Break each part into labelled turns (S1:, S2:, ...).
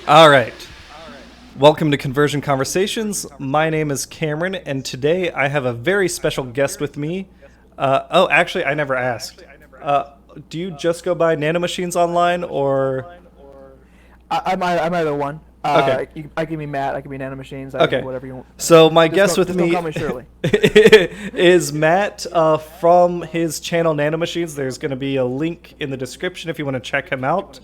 S1: All right. Welcome to Conversion Conversations. My name is Cameron, and today I have a very special guest with me. Actually, I never asked. Do you just go by Nanomachines online, or?
S2: I'm either one.
S1: Okay.
S2: I can be Matt. I can be Nanomachines. I can be
S1: Okay.
S2: whatever you want.
S1: So my
S2: Just
S1: guest
S2: don't,
S1: with
S2: just don't
S1: me
S2: call me Shirley.
S1: is Matt from his channel Nanomachines. There's going to be a link in the description if you want to check him out.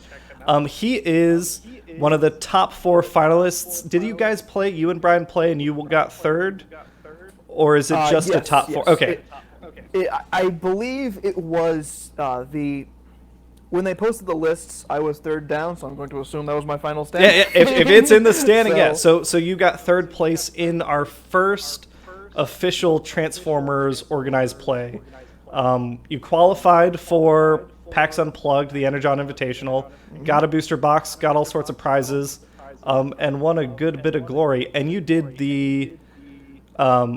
S1: He is one of the top 4 finalists. Did you guys play? You and Brian play, and you got third, or is it just a
S2: Yes,
S1: top 4?
S2: yes.
S1: Okay.
S2: I believe it was when they posted the lists. I was third down, so I'm going to assume that was my final stand.
S1: Yeah, if it's in the standing,
S2: So-
S1: yeah. So you got third place in our first official Transformers organized play. You qualified for PAX Unplugged, the Energon Invitational, got a booster box, got all sorts of prizes, and won a good bit of glory. And you did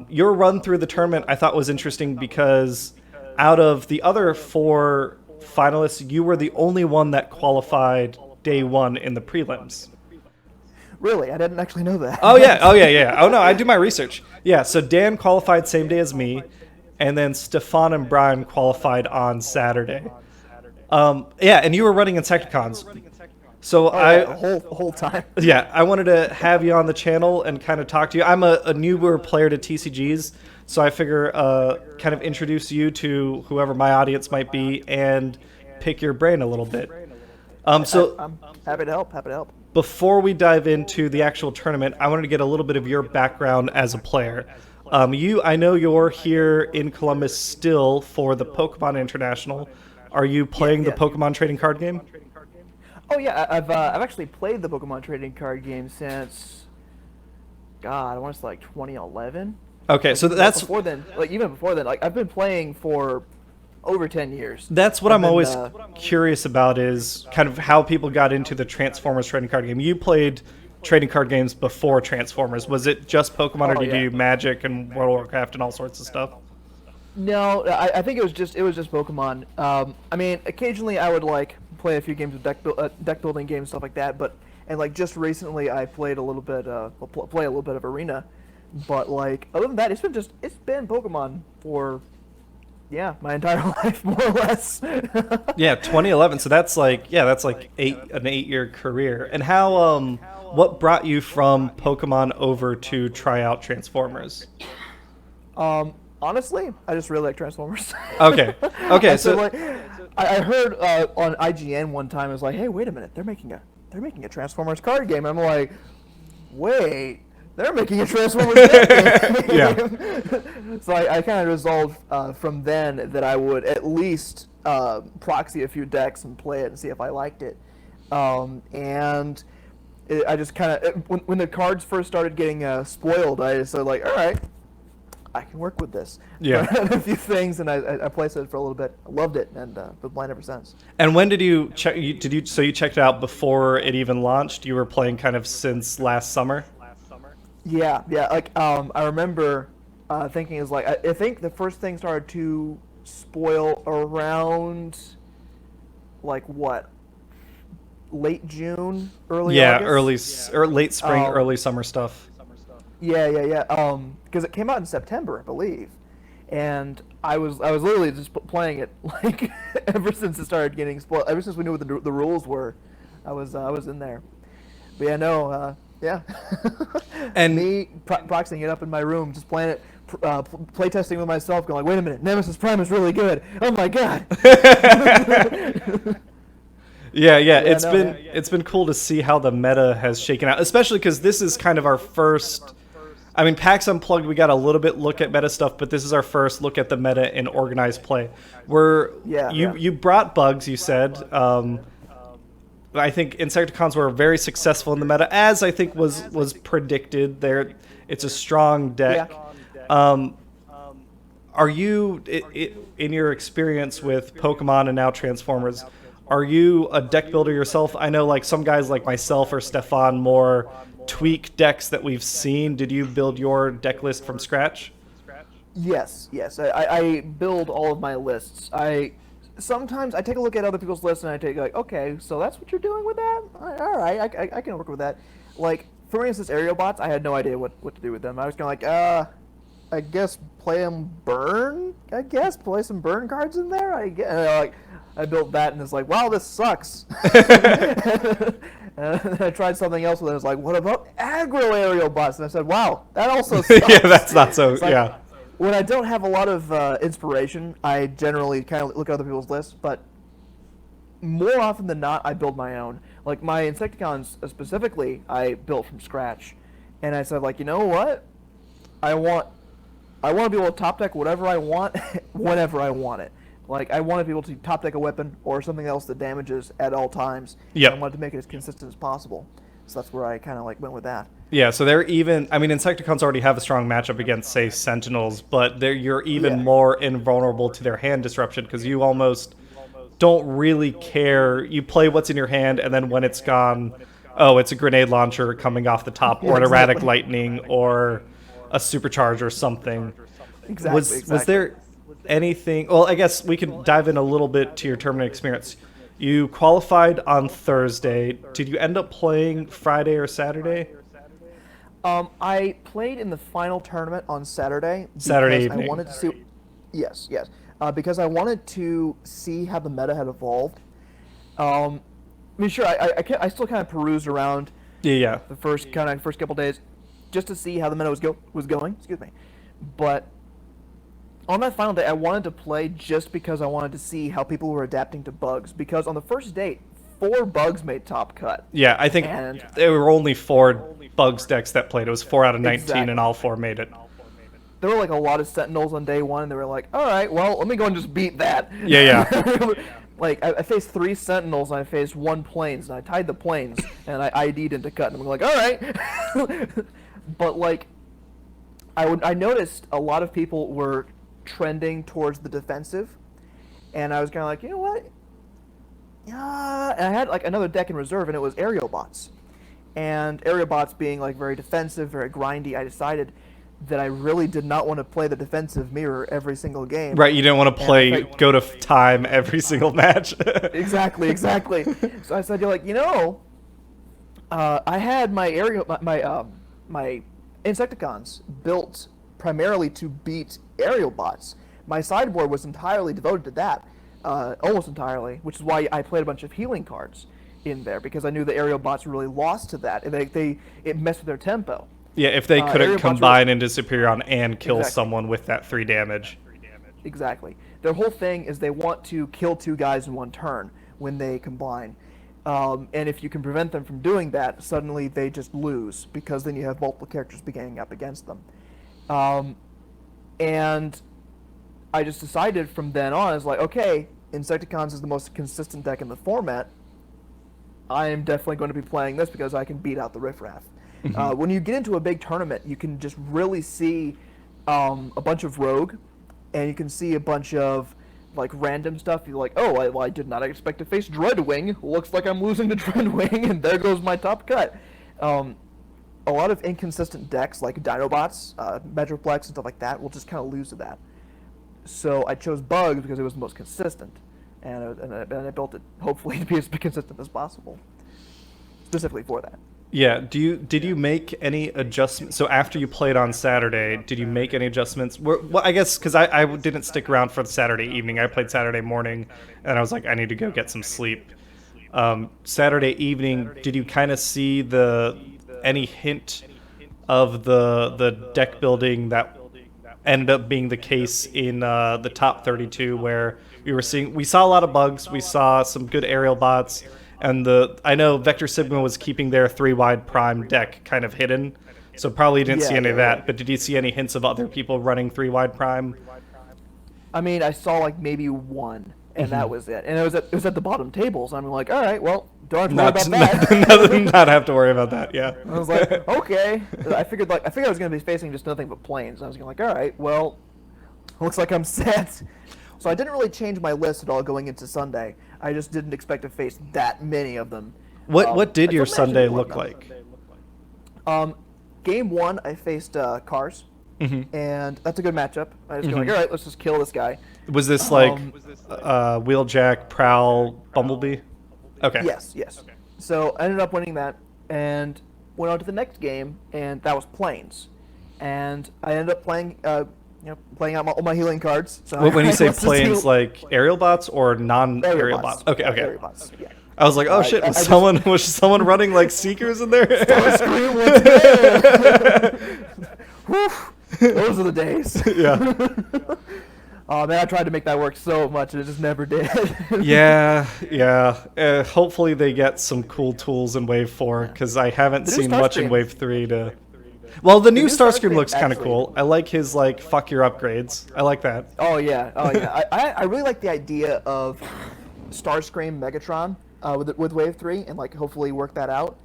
S1: your run through the tournament. I thought was interesting because out of the other 4 finalists, you were the only one that qualified day 1 in the prelims.
S2: Really, I didn't actually know that.
S1: Oh yeah. Oh no, I do my research. Yeah, so Dan qualified same day as me, and then Stefan and Brian qualified on Saturday. Yeah, and you were running Insecticons. So
S2: whole time.
S1: yeah, I wanted to have you on the channel and kind of talk to you. I'm a newer player to TCGs, so I figure kind of introduce you to whoever my audience might be and pick your brain a little bit. So
S2: I'm happy to help. Happy to help.
S1: before we dive into the actual tournament, I wanted to get a little bit of your background as a player. I know you're here in Columbus still for the Pokemon International. Are you playing the Pokemon trading card game?
S2: Oh yeah, I've actually played the Pokemon trading card game since, God, I want to say like 2011.
S1: Okay, so that's
S2: Even before then, like I've been playing for over 10 years.
S1: what
S2: I've
S1: I'm
S2: been,
S1: always curious about is kind of how people got into the Transformers trading card game. You played trading card games before Transformers. Was it just Pokemon, or did you do Magic and World of Warcraft and all sorts of stuff?
S2: No, I think it was just Pokemon. I mean, occasionally I would like play a few games of deck building games, stuff like that. And like just recently I played a little bit play a little bit of Arena, but like other than that, it's been Pokemon for my entire life, more or less.
S1: Yeah, 2011. So that's like an 8-year career. And how what brought you from Pokemon over to try out Transformers?
S2: Honestly, I just really like Transformers.
S1: Okay. So
S2: like, I heard on IGN one time, it was like, hey, wait a minute, they're making a Transformers card game. I'm like, wait, they're making a Transformers deck game.
S1: Yeah.
S2: So I kind of resolved from then that I would at least proxy a few decks and play it and see if I liked it. I just kind of, when the cards first started getting spoiled, I just said like, all right, I can work with this.
S1: Yeah.
S2: A few things, and I played it for a little bit. I loved it, and been playing ever since.
S1: And when did you check? So you checked it out before it even launched? You were playing kind of since last summer.
S2: Yeah. Like I remember thinking is like I think the first thing started to spoil around like what, late June, early August?
S1: Late spring, early summer stuff.
S2: Yeah. Because it came out in September, I believe, and I was literally just playing it like ever since it started getting spoiled. Ever since we knew what the rules were, I was in there. But yeah, no, yeah.
S1: And
S2: me proxying it up in my room, just playing it, play testing with myself, going like, wait a minute, Nemesis Prime is really good. Oh my god.
S1: Yeah, it's been cool to see how the meta has shaken out, especially because this is kind of our first. I mean, PAX Unplugged, we got a little bit look at meta stuff, but this is our first look at the meta in organized play. You brought bugs, you said. I think Insecticons were very successful in the meta, as I think was predicted. It's a strong deck.
S2: Yeah.
S1: Are you, in your experience with Pokemon and now Transformers, are you a deck builder yourself? I know like some guys like myself or Stefan more tweak decks that we've seen. Did you build your deck list from scratch?
S2: Yes. I build all of my lists. sometimes I take a look at other people's lists and I take like, okay, so that's what you're doing with that. All right, I can work with that. Like for instance, aerial bots, I had no idea what to do with them. I was kind of like, I guess play them burn. I guess play some burn cards in there. I guess like I built that and it's like, wow, this sucks. And then I tried something else with it. I was like, what about aggro aerial bots? And I said, wow, that also sucks.
S1: Yeah, that's not so.
S2: Like,
S1: yeah.
S2: When I don't have a lot of inspiration, I generally kind of look at other people's lists, but more often than not, I build my own. Like my Insecticons specifically, I built from scratch, and I said, like, you know what? I want to be able to top deck whatever I want, whenever I want it. Like I want to be able to top deck a weapon or something else that damages at all times.
S1: Yeah.
S2: I wanted to make it as consistent as possible, so that's where I kind of like went with that.
S1: Yeah, so they're even. I mean, Insecticons already have a strong matchup against, say, Sentinels, but you're even more invulnerable to their hand disruption because you almost don't really care. You play what's in your hand, and then when it's gone, oh, it's a grenade launcher coming off the top, or an erratic lightning, or a supercharge, or something.
S2: Exactly.
S1: Was there anything? Well, I guess we can dive in a little bit to your tournament experience. You qualified on Thursday. Did you end up playing Friday or Saturday?
S2: I played in the final tournament on Saturday.
S1: Saturday evening.
S2: I wanted to see. Yes. Because I wanted to see how the meta had evolved. I mean, sure, I still kind of perused around.
S1: Yeah.
S2: The first couple days, just to see how the meta was going. Excuse me, but on that final day, I wanted to play just because I wanted to see how people were adapting to bugs. Because on the first date, 4 bugs made top cut.
S1: Yeah, I think there were only 4 bugs decks that played. It was 4 out of 19,
S2: Exactly.
S1: and all 4 made it.
S2: There were like a lot of Sentinels on day 1, and they were like, all right, well, let me go and just beat that.
S1: Yeah.
S2: Like, I faced 3 Sentinels, and I faced 1 Plains, and I tied the Plains, and I ID'd into cut, and I'm like, all right. But, like, I noticed a lot of people were trending towards the defensive, and I was kind of like, you know what? Yeah, and I had like another deck in reserve, and it was aerial bots. And aerial bots being like very defensive, very grindy, I decided that I really did not want to play the defensive mirror every single game.
S1: Right, you didn't want to play go to time every single match.
S2: Exactly. So I said, you're like, I had my my Insecticons built primarily to beat aerial bots. My sideboard was entirely devoted to that, almost entirely, which is why I played a bunch of healing cards in there, because I knew the aerial bots really lost to that. It messed with their tempo.
S1: Yeah, if they couldn't combine into Superion and kill someone with that 3 damage.
S2: Exactly. Their whole thing is they want to kill 2 guys in one turn when they combine. And if you can prevent them from doing that, suddenly they just lose, because then you have multiple characters beginning up against them. And I just decided from then on, I was like, okay, Insecticons is the most consistent deck in the format. I am definitely going to be playing this because I can beat out the riffraff. When you get into a big tournament, you can just really see a bunch of rogue, and you can see a bunch of like random stuff. You're like, oh, I did not expect to face Dreadwing. Looks like I'm losing to Dreadwing, and there goes my top cut. A lot of inconsistent decks like Dinobots, Metroplex, and stuff like that will just kind of lose to that. So I chose Bugs because it was the most consistent, and I built it hopefully to be as consistent as possible, specifically for that.
S1: Yeah. Did you make any adjustments? So after you played on Saturday, did you make any adjustments? Well, I guess because I didn't stick around for the Saturday evening. I played Saturday morning, and I was like, I need to go get some sleep. Saturday evening, did you kind of see any hint of the deck building that ended up being the case in the top 32, where we saw a lot of bugs, we saw some good aerial bots, and I know Vector Sigma was keeping their 3-wide prime deck kind of hidden, so probably didn't see any of that. But did you see any hints of other people running 3-wide prime?
S2: I mean, I saw like maybe 1, and that was it. And it was at the bottom tables. I'm like, all right, well, don't have to worry about that.
S1: Not have to worry about that. Yeah.
S2: I was like, okay. I figured I was going to be facing just nothing but planes. I was like, all right, well, looks like I'm set. So I didn't really change my list at all going into Sunday. I just didn't expect to face that many of them.
S1: What did your Sunday look like?
S2: Game 1, I faced Cars. and that's a good matchup. I just go like, all right, let's just kill this guy.
S1: Was this like Wheeljack, Prowl, Bumblebee? Okay.
S2: Yes. Okay. So I ended up winning that, and went on to the next game, and that was Planes, and I ended up playing, playing out all my healing cards. So
S1: When you say Planes, like aerial bots or non-aerial bots? Okay.
S2: Aerial bots. Yeah.
S1: I was like, oh shit, was someone running like Seekers in there?
S2: Starscream once again. Whew. Those are the days.
S1: Yeah.
S2: Oh man, I tried to make that work so much, and it just never did.
S1: Yeah. Hopefully they get some cool tools in Wave 4, because I haven't seen much in Wave 3 to... Well, the new Starscream looks kind of cool. I like his, like, fuck your upgrades. I like that.
S2: Oh yeah. I really like the idea of Starscream Megatron with Wave 3, and, like, hopefully work that out.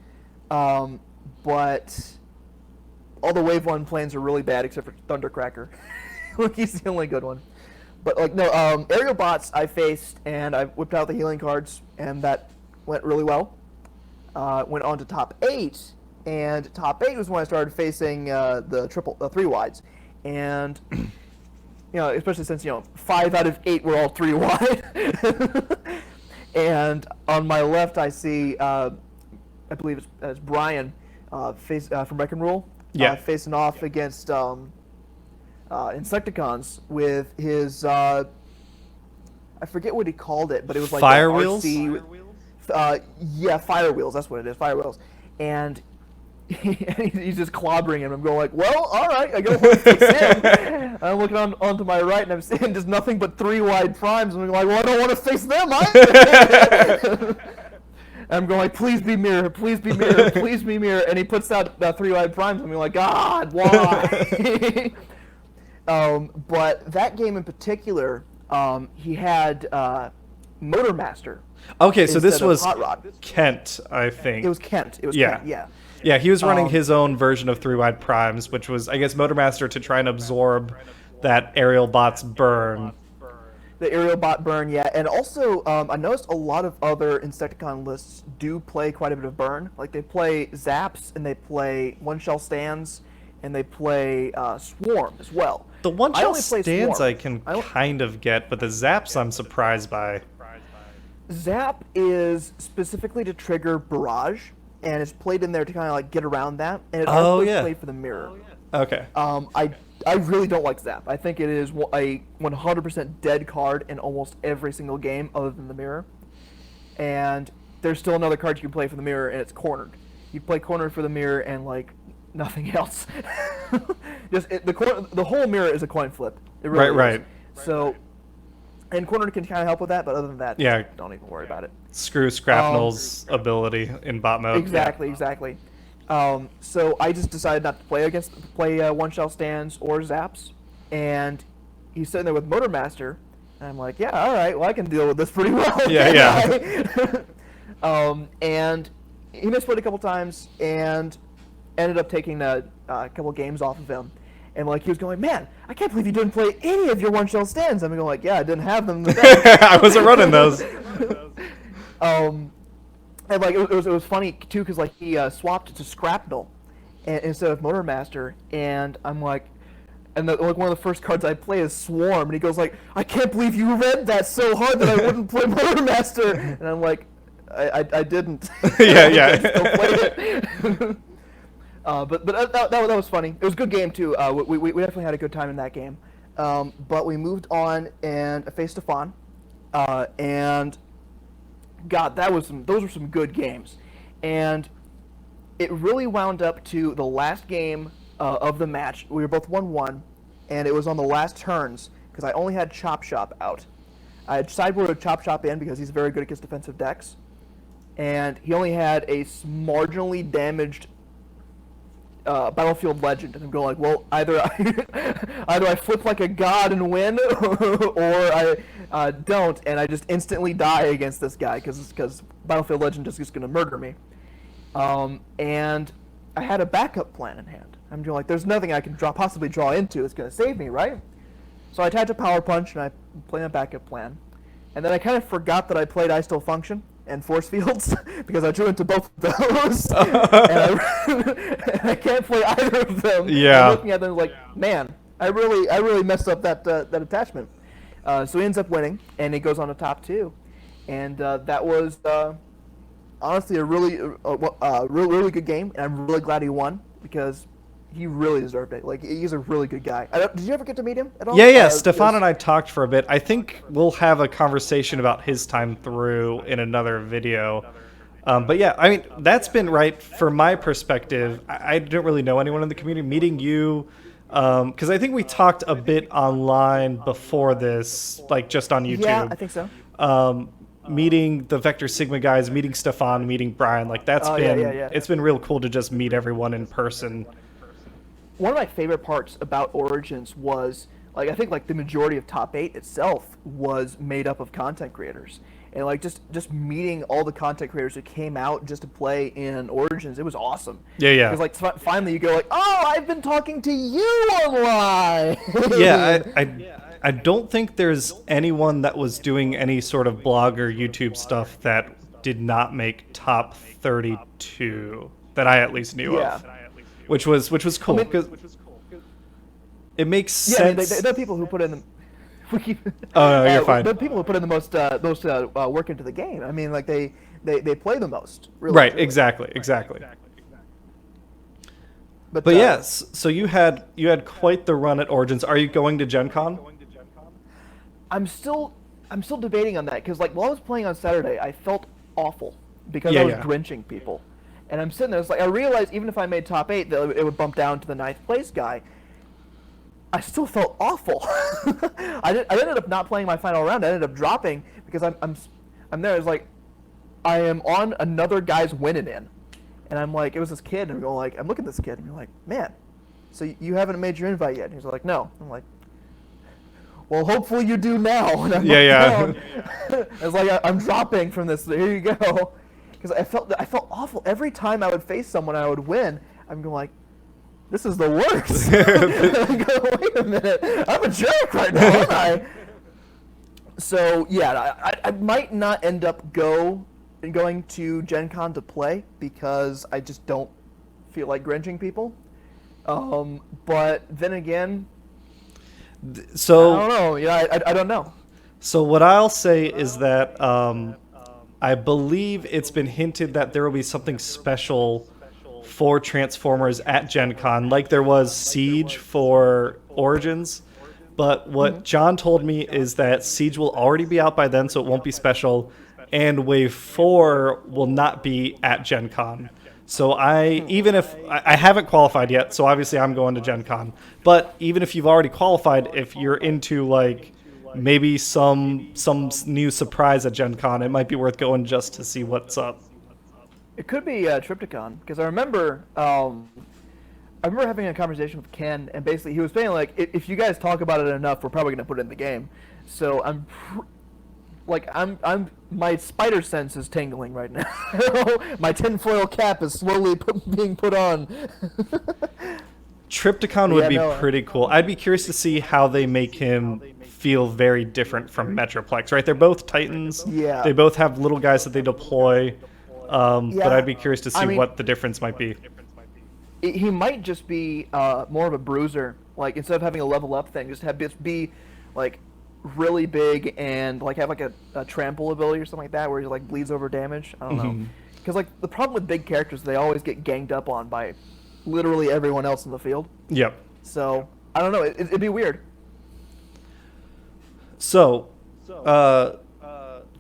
S2: But all the Wave 1 planes are really bad, except for Thundercracker. Like, he's the only good one. But, like, no, aerial bots I faced, and I whipped out the healing cards, and that went really well. Went on to top 8, and top 8 was when I started facing the 3 wides. And, especially since, 5 out of 8 were all 3 wide. And on my left, I see, I believe it's Brian, from Wreck and Rule, facing off against Insecticons with his, I forget what he called it, but it was like
S1: Fire Wheels?
S2: Yeah, Fire Wheels, that's what it is, Fire Wheels. And he's just clobbering him. I'm going like, well, all right, I gotta fix him. I'm looking onto my right, and I'm seeing just nothing but 3 wide primes. And I'm like, well, I don't want to face them either. I'm going like, please be mirror, please be mirror, please be mirror. And he puts out 3 wide primes. I'm like, God, why? But that game in particular, he had Motor Master.
S1: Okay, so this was
S2: Hot Rod.
S1: Kent, I think.
S2: It was Kent. Kent, yeah.
S1: Yeah, he was running his own version of 3 wide primes, which was, I guess, Motormaster to try and absorb that aerial bot's burn.
S2: The aerial bot burn, yeah. And also, I noticed a lot of other Insecticon lists do play quite a bit of burn. Like, they play Zaps, and they play one-shell stands, and they play Swarm as well.
S1: The one-shell stands I can kind of get, but the Zaps I'm surprised by.
S2: Zap is specifically to trigger Barrage, and it's played in there to kind of like get around that, and it also played for the mirror.
S1: Okay.
S2: I really don't like Zap. I think it is a 100% dead card in almost every single game other than the mirror. And there's still another card you can play for the mirror, and it's Cornered. You play Cornered for the mirror and like nothing else. The whole mirror is a coin flip. It really
S1: right.
S2: Is. So. And Cornered can kind of help with that, but other than that, don't even worry about it.
S1: Screw Scrapnel's ability in bot mode.
S2: Exactly. So I just decided not to play one-shell stands or Zaps, and he's sitting there with Motor Master, and I'm like, yeah, all right, well, I can deal with this pretty well.
S1: Yeah.
S2: And he misplayed a couple times, and ended up taking a couple games off of him. And like he was going, man, I can't believe you didn't play any of your one-shell stands. I'm going like, yeah, I didn't have them.
S1: I wasn't running those.
S2: And like it was funny too, because like he swapped to Scrapnel instead of Motor Master, and I'm like, and like one of the first cards I play is Swarm, and he goes like, I can't believe you read that so hard that I wouldn't play Motor Master, and I'm like, I didn't.
S1: Yeah.
S2: Still played it. But that was funny. It was a good game too. We definitely had a good time in that game. But we moved on and I faced Stefan, and God, those were some good games. And it really wound up to the last game of the match. We were both 1-1, and it was on the last turns because I only had Chop Shop out. I had sideboarded Chop Shop in because he's very good against defensive decks, and he only had a marginally damaged Battlefield Legend, and I'm going like, well, either I flip like a god and win, or I don't, and I just instantly die against this guy because Battlefield Legend just is going to murder me. And I had a backup plan in hand. I'm doing like, there's nothing I can possibly draw into that's going to save me, right? So I attach a Power Punch and I play a backup plan, and then I kind of forgot that I played I Still Function, and force fields because I drew into both of those, and I can't play either of them.
S1: Yeah.
S2: I'm looking at them like, man, I really messed up that attachment. So he ends up winning, and he goes on to top 2, and that was honestly a really good game, and I'm really glad he won because he really deserved it. Like, he's a really good guy. Did you ever get to meet him at all?
S1: Yeah. Stefan and I talked for a bit. I think we'll have a conversation about his time through in another video. But yeah, I mean, that's been right from my perspective. I didn't really know anyone in the community. Meeting you, because I think we talked a bit online before this, like just on YouTube.
S2: Yeah, I think so.
S1: Meeting the Vector Sigma guys, meeting Stefan, meeting Brian, like that's been it's been real cool to just meet everyone in person.
S2: One of my favorite parts about Origins was, like, I think like the majority of top 8 itself was made up of content creators, and like just meeting all the content creators who came out just to play in Origins, it was awesome.
S1: Yeah.
S2: Because like finally you go like, oh, I've been talking to you online.
S1: I don't think there's anyone that was doing any sort of blog or YouTube stuff that did not make top 32 that I at least knew of. Which was cool because it makes sense.
S2: There are people who put in the.
S1: Oh no, you're fine.
S2: The people who put in the most work into the game. I mean, like they play the most. Really,
S1: right. Exactly. But yes, so you had quite the run at Origins. Are you going to Gen Con?
S2: I'm still debating on that because like while I was playing on Saturday, I felt awful because I was drenching people. And I'm sitting there, it's like, I realized even if I made top 8, that it would bump down to the 9th place guy. I still felt awful. I ended up not playing my final round. I ended up dropping because I'm there. It's like, I am on another guy's winning in. And I'm like, it was this kid, and I'm going like, I'm looking at this kid, and you're like, man, so you haven't made your invite yet? And he's like, no. I'm like, well, hopefully you do now. And I'm it's like, I'm dropping from this. Here you go. Because I felt awful every time I would face someone I would win. I'm going like, this is the worst. I'm going, wait a minute, I'm a jerk right now, aren't I? So yeah, I might not end up going to Gen Con to play because I just don't feel like grinching people. But then again,
S1: so
S2: I don't know. Yeah, I don't know.
S1: So what I'll say is that I believe it's been hinted that there will be something special for Transformers at Gen Con, like there was Siege for Origins. But what John told me is that Siege will already be out by then, so it won't be special, and Wave 4 will not be at Gen Con. So even if I haven't qualified yet, so obviously I'm going to Gen Con, but even if you've already qualified, if you're into like maybe some new surprise at Gen Con, it might be worth going just to see what's up.
S2: It could be Triptychon, because I remember having a conversation with Ken, and basically he was saying like, if you guys talk about it enough, we're probably gonna put it in the game. So my spider sense is tingling right now. My tinfoil cap is slowly being put on.
S1: Triptychon would be pretty cool. I'd be curious to see how they make him feel very different from Metroplex, right? They're both Titans.
S2: Yeah.
S1: They both have little guys that they deploy. But I'd be curious to see what the difference might be.
S2: He might just be more of a bruiser. Like, instead of having a level up thing, just be like really big and like have like a trample ability or something like that, where he like bleeds over damage. I don't know. Because like the problem with big characters, they always get ganged up on by literally everyone else in the field.
S1: Yep.
S2: So I don't know. It'd be weird.
S1: So,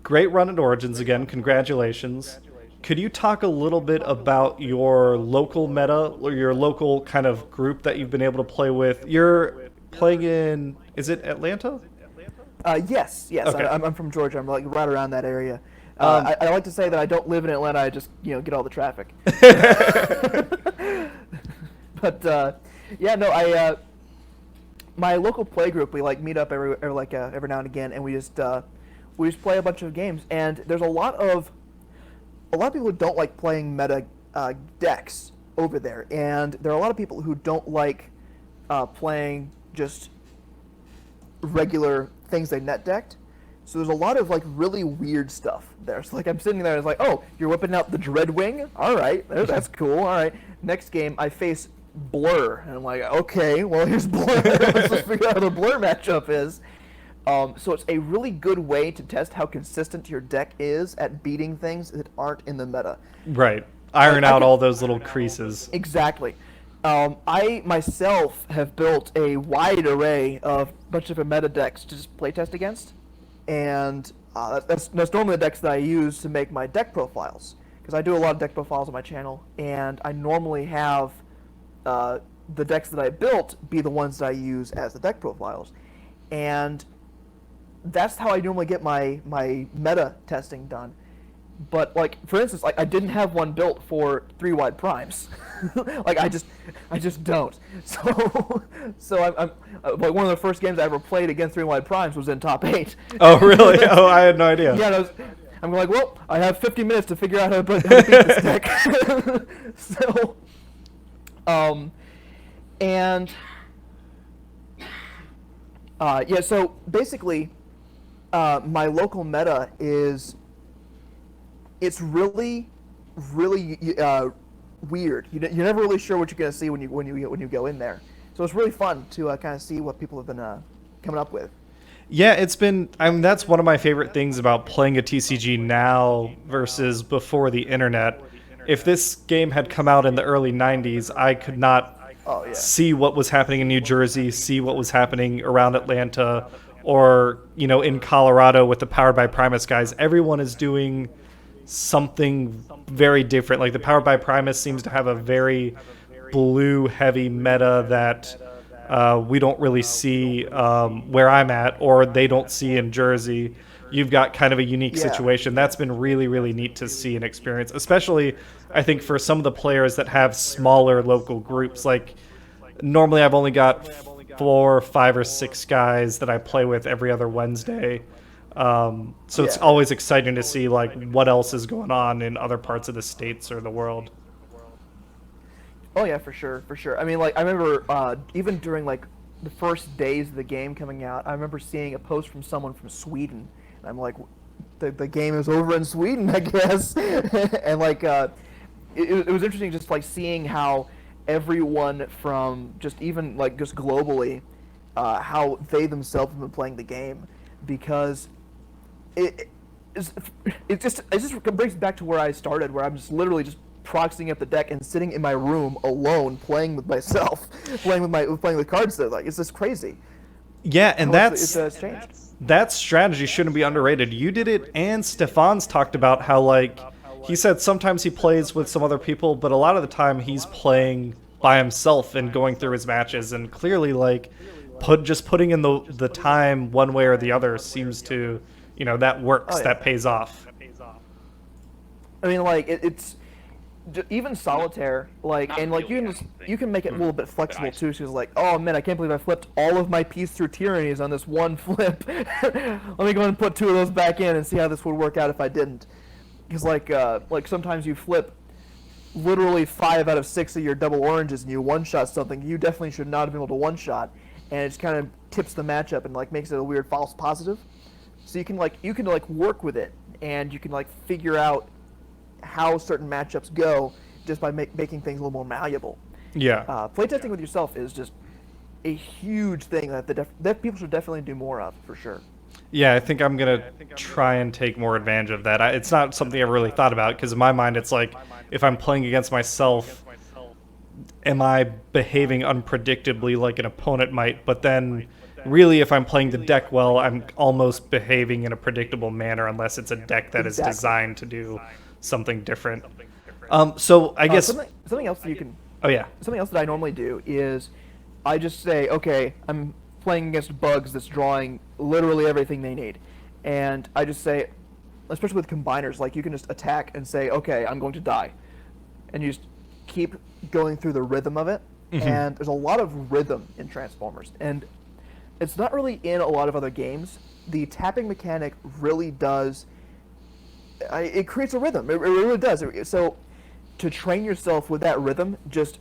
S1: great run at Origins again. Congratulations. Could you talk a little bit about your local meta or your local kind of group that you've been able to play with? You're playing in, is it Atlanta?
S2: Yes.
S1: Okay.
S2: I'm from Georgia. I'm like right around that area. I like to say that I don't live in Atlanta. I just get all the traffic. But my local play group, we like meet up every now and again, and we just play a bunch of games. And there's a lot of people who don't like playing meta decks over there, and there are a lot of people who don't like playing just regular things they net decked. So there's a lot of like really weird stuff there. So like I'm sitting there and it's like, oh, you're whipping out the Dreadwing? All right, that's cool. All right. Next game I face Blur, and I'm like, okay, well here's Blur. Let's just figure out how the Blur matchup is. So it's a really good way to test how consistent your deck is at beating things that aren't in the meta.
S1: Right. Iron out all those little creases.
S2: Exactly. I myself have built a wide array of a bunch of different meta decks to just playtest against, and that's normally the decks that I use to make my deck profiles, because I do a lot of deck profiles on my channel, and I normally have the decks that I built be the ones that I use as the deck profiles, and that's how I normally get my meta testing done. But like for instance, like I didn't have one built for 3-wide primes. Like I just don't. So I'm like one of the first games I ever played against 3-wide primes was in top 8.
S1: Oh really? Oh, I had no idea.
S2: Yeah, I'm like, well, I have 50 minutes to figure out how to beat this deck. So, and yeah, so basically, my local meta is, it's really weird. You're never really sure what you're gonna see when you go in there. So it's really fun to kind of see what people have been coming up with.
S1: Yeah, it's been. I mean, that's one of my favorite things about playing a TCG now versus before the internet. If this game had come out in the early '90s, I could not see what was happening in New Jersey, see what was happening around Atlanta, or in Colorado with the Powered by Primus guys. Everyone is doing something very different. Like the Powered by Primus seems to have a very blue heavy meta that we don't really see where I'm at, or they don't see in Jersey. You've got kind of a unique situation. That's been really, really neat to see and experience, especially I think for some of the players that have smaller local groups. Like normally I've only got 4, 5, or 6 guys that I play with every other Wednesday. So it's always exciting to see like what else is going on in other parts of the states or the world.
S2: Oh yeah, for sure. I mean, like I remember even during like the first days of the game coming out, I remember seeing a post from someone from Sweden, and I'm like, the game is over in Sweden, I guess. And like it was interesting just like seeing how everyone from just even like just globally how they themselves have been playing the game, because it just brings me back to where I started, where I'm just literally just proxying up the deck and sitting in my room alone playing with myself, playing with cards. That like it's just crazy.
S1: Yeah, and
S2: it's changed.
S1: That strategy shouldn't be underrated. You did it, and Stefan's talked about how like he said sometimes he plays with some other people, but a lot of the time he's playing by himself and going through his matches, and clearly like putting in the time one way or the other seems to that works. That pays off.
S2: I mean, like it's even solitaire, like, and like you can make it a little bit flexible too. She's like, oh man, I can't believe I flipped all of my Peace Through Tyrannies on this one flip. Let me go and put 2 of those back in and see how this would work out if I didn't. Because like sometimes you flip literally 5 out of 6 of your double oranges and you one-shot something you definitely should not have been able to one-shot, and it just kind of tips the matchup and like makes it a weird false positive. So you can work with it, and you can like figure out how certain matchups go just by making things a little more malleable.
S1: Yeah.
S2: Playtesting with yourself is just a huge thing that people should definitely do more of, for sure.
S1: Yeah, I think I'm going to try and take more advantage of that. It's not something I ever really thought about, because in my mind it's like, if I'm playing against myself, am I behaving unpredictably like an opponent might? But then really, if I'm playing the deck well, I'm almost behaving in a predictable manner, unless it's a deck that is designed to do something different. So I guess
S2: something else that you can.
S1: Oh yeah.
S2: Something else that I normally do is I just say, okay, I'm playing against bugs that's drawing literally everything they need, and I just say, especially with combiners, like you can just attack and say, okay, I'm going to die, and you just keep going through the rhythm of it. And there's a lot of rhythm in Transformers, and it's not really in a lot of other games. The tapping mechanic really does. It creates a rhythm. It really does. So to train yourself with that rhythm, just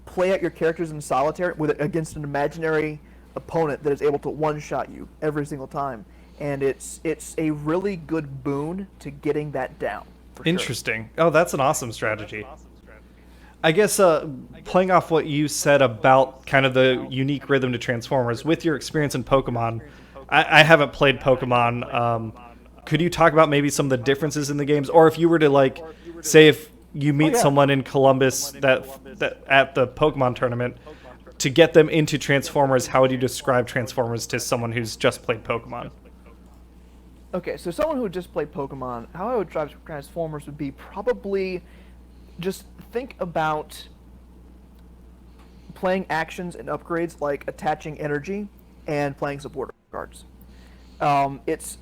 S2: play out your characters in solitaire against an imaginary opponent that is able to one-shot you every single time. and it's a really good boon to getting that down. For sure.
S1: Interesting. Oh, that's an awesome strategy. I guess playing off what you said about kind of the unique rhythm to Transformers, with your experience in Pokemon, I haven't played Pokemon. Could you talk about maybe some of the differences in the games, or if you were to like, say, if you meet someone in Columbus that at the Pokemon tournament, to get them into Transformers, how would you describe Transformers to someone who's just played Pokemon?
S2: Okay, so someone who just played Pokemon, how I would describe Transformers would be probably just think about playing actions and upgrades like attaching energy and playing supporter cards. It's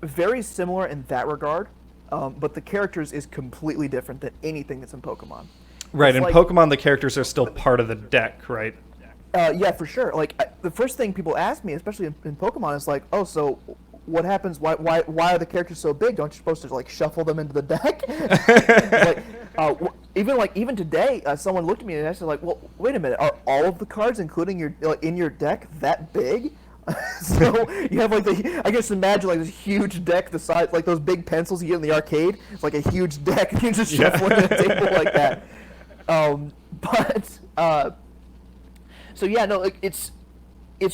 S2: very similar in that regard, but the characters is completely different than anything that's in Pokemon.
S1: Right,
S2: It's
S1: in
S2: like,
S1: Pokemon, the characters are still part of the deck, right?
S2: yeah, for sure. Like the first thing people ask me, especially in Pokemon, is like, "Oh, so what happens? Why are the characters so big? Don't you supposed to like shuffle them into the deck?" Even today, someone looked at me and I said, "Like, well, wait a minute. Are all of the cards, including your in your deck, that big?" So you have like I guess imagine like this huge deck the size like those big pencils you get in the arcade. It's like a huge deck and you just shuffle it in a table like that. So yeah, no, like, it's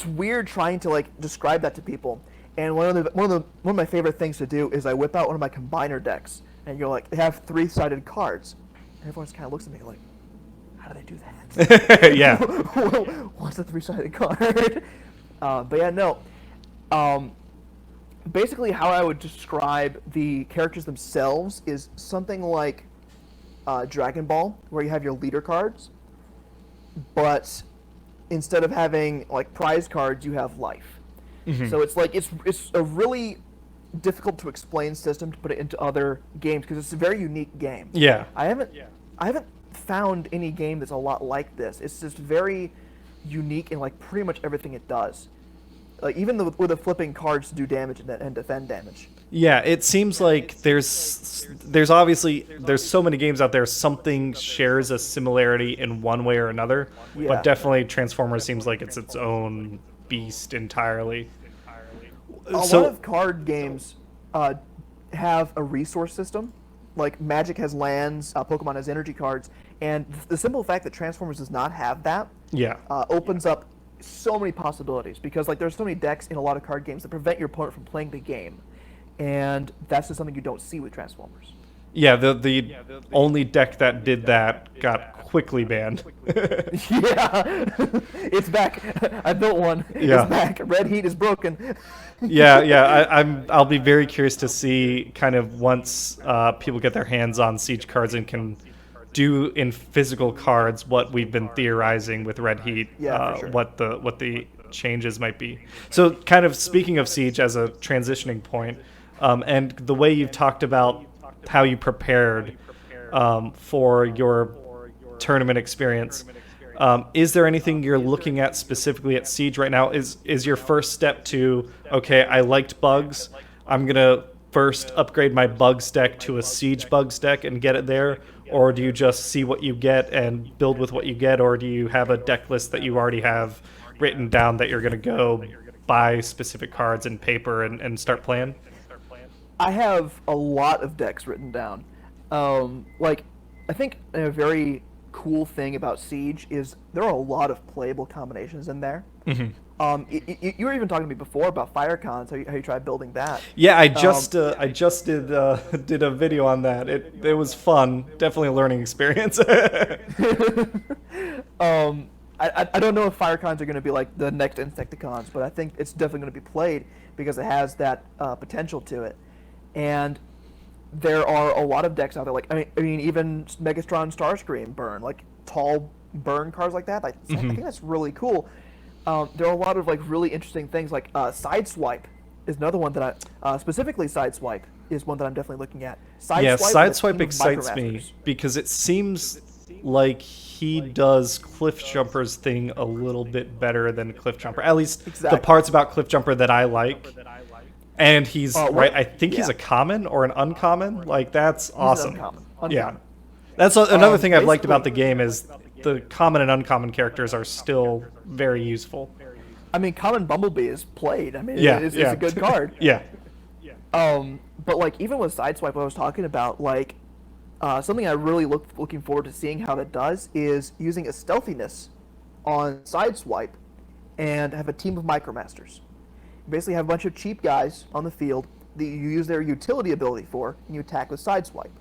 S2: weird trying to like describe that to people. And one of my favorite things to do is I whip out one of my combiner decks and you're like, they have 3-sided cards, and everyone just kind of looks at me like, how do they do that?
S1: Yeah.
S2: What's a 3-sided card? But yeah, no. Basically, how I would describe the characters themselves is something like Dragon Ball, where you have your leader cards, but instead of having like prize cards, you have life. Mm-hmm. So it's like it's a really difficult to explain system to put it into other games because it's a very unique game.
S1: Yeah.
S2: I haven't found any game that's a lot like this. It's just very unique in like pretty much everything it does. Like even with the flipping cards to do damage and defend damage.
S1: Yeah, it seems like there's obviously so many games out there. Something shares a similarity in one way or another, but definitely Transformers seems like it's its own beast entirely.
S2: A lot of card games have a resource system. Like Magic has lands, Pokemon has energy cards, and the simple fact that Transformers does not have that opens up so many possibilities because like there's so many decks in a lot of card games that prevent your opponent from playing the game, and that's just something you don't see with Transformers.
S1: Yeah, the only deck that did that got quickly banned.
S2: Yeah, it's back. I built one.
S1: Yeah.
S2: It's back. Red Heat is broken.
S1: I'll be very curious to see kind of once people get their hands on Siege cards and can do in physical cards what we've been theorizing with Red Heat.
S2: For sure.
S1: What the changes might be. So kind of speaking of Siege as a transitioning point, and the way you've talked about how you prepared for your tournament experience. Is there anything you're looking at specifically at Siege right now? Is your first step to, okay, I liked bugs, I'm going to first upgrade my bugs deck to a Siege bugs deck and get it there? Or do you just see what you get and build with what you get? Or do you have a deck list that you already have written down that you're going to go buy specific cards and paper and start playing?
S2: I have a lot of decks written down. I think a very cool thing about Siege is there are a lot of playable combinations in there. Mm-hmm. You were even talking to me before about FireCons, how you tried building that.
S1: Yeah, I just did a video on that. It was fun, definitely a learning experience.
S2: I don't know if FireCons are going to be like the next Insecticons, but I think it's definitely going to be played because it has that potential to it. And there are a lot of decks out there. Like I mean, even Megastron Starscream burn, like tall burn cards like that. I think that's really cool. There are a lot of like really interesting things. Like Sideswipe is another one that specifically Sideswipe is one that I'm definitely looking at.
S1: Sideswipe excites me because it seems like he does Cliffjumper's thing a little bit better than Cliffjumper. At least the parts about Cliffjumper that I like. And he's right. I think he's a common or an uncommon. Like that's awesome.
S2: Uncommon.
S1: Yeah, that's another thing I've liked about the game is the common and uncommon characters are still very useful.
S2: I mean, Common Bumblebee is played. I mean,
S1: Yeah,
S2: it's
S1: yeah.
S2: a good card.
S1: Yeah.
S2: But like even with Sideswipe, what I was talking about, like something I really looking forward to seeing how that does is using a stealthiness on Sideswipe and have a team of Micromasters. You basically have a bunch of cheap guys on the field that you use their utility ability for, and you attack with Sideswipe.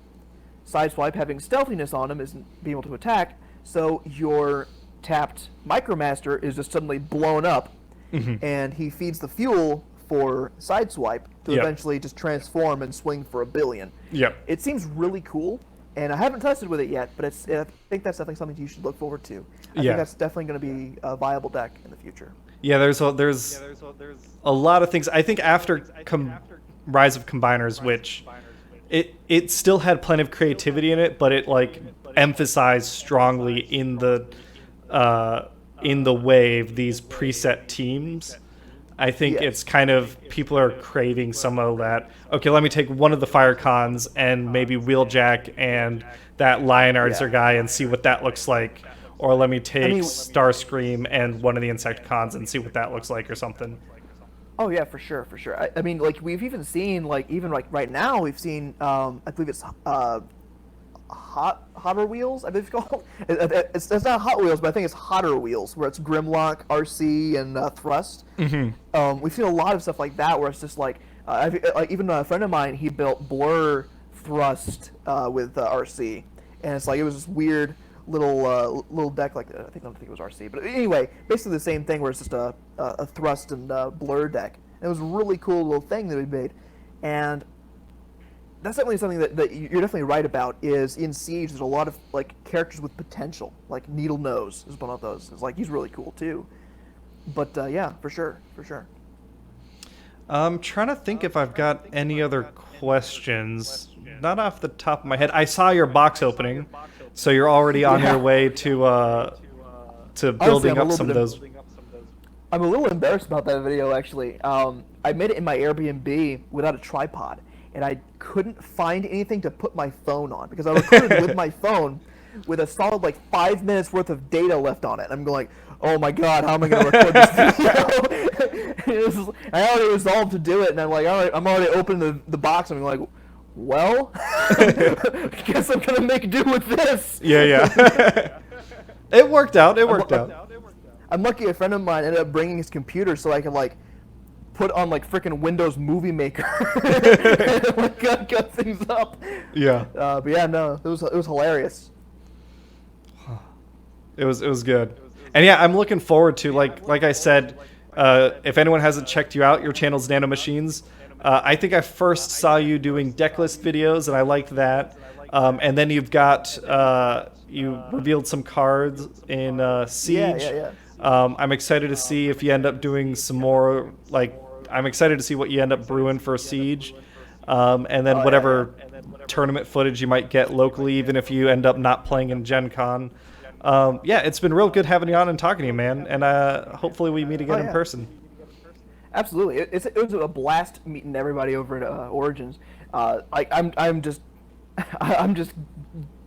S2: Sideswipe having stealthiness on him isn't being able to attack, so your tapped Micromaster is just suddenly blown up, and he feeds the fuel for Sideswipe to eventually just transform and swing for $1 billion.
S1: Yep.
S2: It seems really cool, and I haven't tested with it yet, but I think that's definitely something you should look forward to. I think that's definitely going to be a viable deck in the future.
S1: Yeah, there's a lot of things. I think after Rise of Combiners, which it still had plenty of creativity in it, but it like emphasized strongly in the wave these preset teams. I think it's kind of, people are craving some of that. Okay, let me take one of the Fire Cons and maybe Wheeljack and that Lionarzer guy and see what that looks like. Or let me take Starscream and one of the Insecticons and see what that looks like or something.
S2: Oh yeah, for sure. I mean, like we've even seen, like even like right now, we've seen I believe it's Hotter Wheels, I believe it's called. It's not Hot Wheels, but I think it's Hotter Wheels, where it's Grimlock, RC, and Thrust. We've seen a lot of stuff like that, where it's just like, even a friend of mine, he built Blur Thrust with RC, and it's like it was this weird little deck, like I don't think it was RC, but anyway, basically the same thing, where it's just a Thrust and Blur deck. And it was a really cool little thing that we made, and that's definitely something that you're definitely right about. Is in Siege, there's a lot of like characters with potential. Like Needle Nose is one of those. It's like he's really cool too. But yeah, for sure.
S1: I'm trying to think if I've got any other questions. Not off the top of my head. I saw your box opening, so you're already on your way to building up some of those.
S2: I'm a little embarrassed about that video actually. I made it in my Airbnb without a tripod, and I couldn't find anything to put my phone on, because I recorded with my phone with a solid like 5 minutes worth of data left on it. I'm going like, oh my god, how am I going to record this video? I already resolved to do it, and I'm like, all right, I'm already opening the box, and I'm like, well, guess I'm going to make do with this.
S1: Yeah. It worked out.
S2: I'm lucky a friend of mine ended up bringing his computer so I could like put on like frickin' Windows Movie Maker and like cut things up.
S1: Yeah.
S2: But yeah, no, it was hilarious.
S1: It was good. And yeah, I'm looking forward to, like I said, if anyone hasn't checked you out, your channel's Nanomachines. I think I first saw you doing decklist videos, and I liked that. And then you've got you revealed some cards in Siege.
S2: Yeah.
S1: I'm excited to see if you end up doing some more. Like, I'm excited to see what you end up brewing for Siege, and then whatever tournament footage you might get locally, even if you end up not playing in Gen Con. Yeah, it's been real good having you on and talking to you, man. And hopefully we meet again in person.
S2: Absolutely, it was a blast meeting everybody over at Origins. I'm just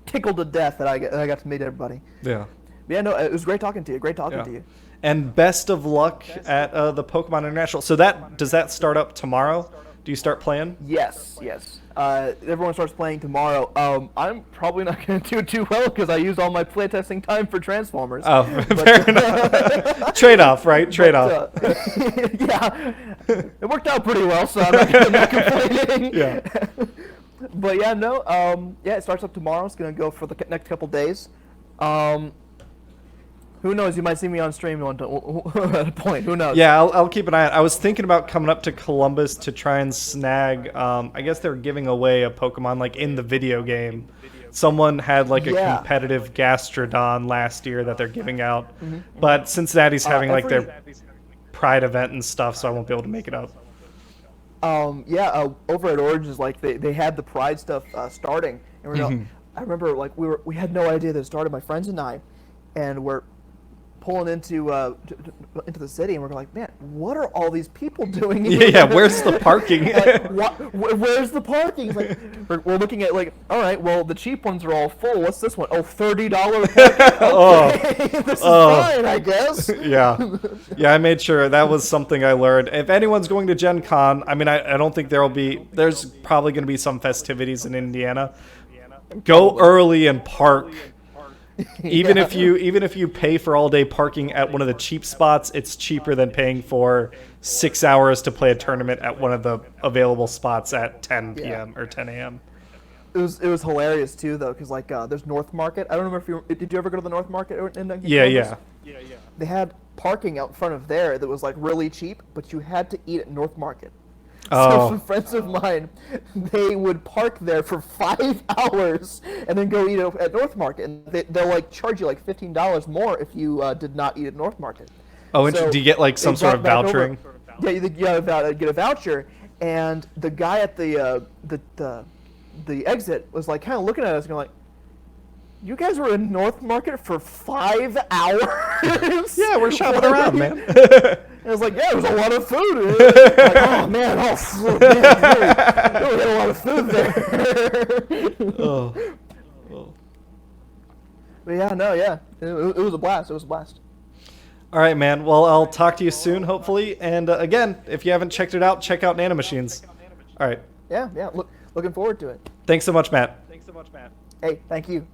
S2: tickled to death that I got to meet everybody.
S1: Yeah.
S2: Yeah, no, it was great talking to you. To you.
S1: And best of luck at the Pokemon International. So does that start up tomorrow? Do you start playing?
S2: Yes. Everyone starts playing tomorrow. I'm probably not going to do too well because I used all my playtesting time for Transformers.
S1: Oh, fair enough. Trade-off, right? Trade-off.
S2: Yeah, it worked out pretty well, so I'm not complaining.
S1: Yeah.
S2: But yeah, no. It starts up tomorrow. It's going to go for the next couple days. Who knows? You might see me on stream at a point. Who knows?
S1: Yeah, I'll keep an eye out. I was thinking about coming up to Columbus to try and snag. I guess they're giving away a Pokemon like in the video game. Someone had like a competitive Gastrodon last year that they're giving out, but Cincinnati's having like their Pride event and stuff, so I won't be able to make it up.
S2: Over at Origins, like they had the Pride stuff starting, and I remember like we had no idea that it started. My friends and I, and we're pulling into the city, and we're like, man, what are all these people doing?
S1: Yeah, where's the parking?
S2: Where's the parking? It's like, we're looking at like, all right, well, the cheap ones are all full. What's this one? Oh, $30 parking. Okay, this is fine, I guess.
S1: Yeah, I made sure that was something I learned. If anyone's going to Gen Con, I mean, I don't think there's probably going to be some festivities in Indiana. Go early and park. Even if you pay for all day parking at one of the cheap spots, it's cheaper than paying for 6 hours to play a tournament at one of the available spots at 10 p.m. or 10 a.m.
S2: It was hilarious too though, because like there's North Market. I don't remember if did you ever go to the North Market in
S1: Yeah.
S2: They had parking out front of there that was like really cheap, but you had to eat at North Market. So some friends of mine, they would park there for 5 hours and then go eat at North Market, and they'll like charge you like $15 more if you did not eat at North Market.
S1: Oh, and so do you get like some sort of vouchering?
S2: Yeah, you get a voucher, and the guy at the exit was like kind of looking at us and going like, "You guys were in North Market for 5 hours?"
S1: Yeah, we're shopping around, man.
S2: And I was like, yeah, there was a lot of food. Like, oh man, really had a lot of food there. But yeah, it was a blast. It was a blast.
S1: All right, man. Well, I'll talk to you soon, hopefully. And again, if you haven't checked it out, check out Nanomachines. All right.
S2: Yeah. Looking forward to it.
S1: Thanks so much, Matt.
S2: Hey, thank you.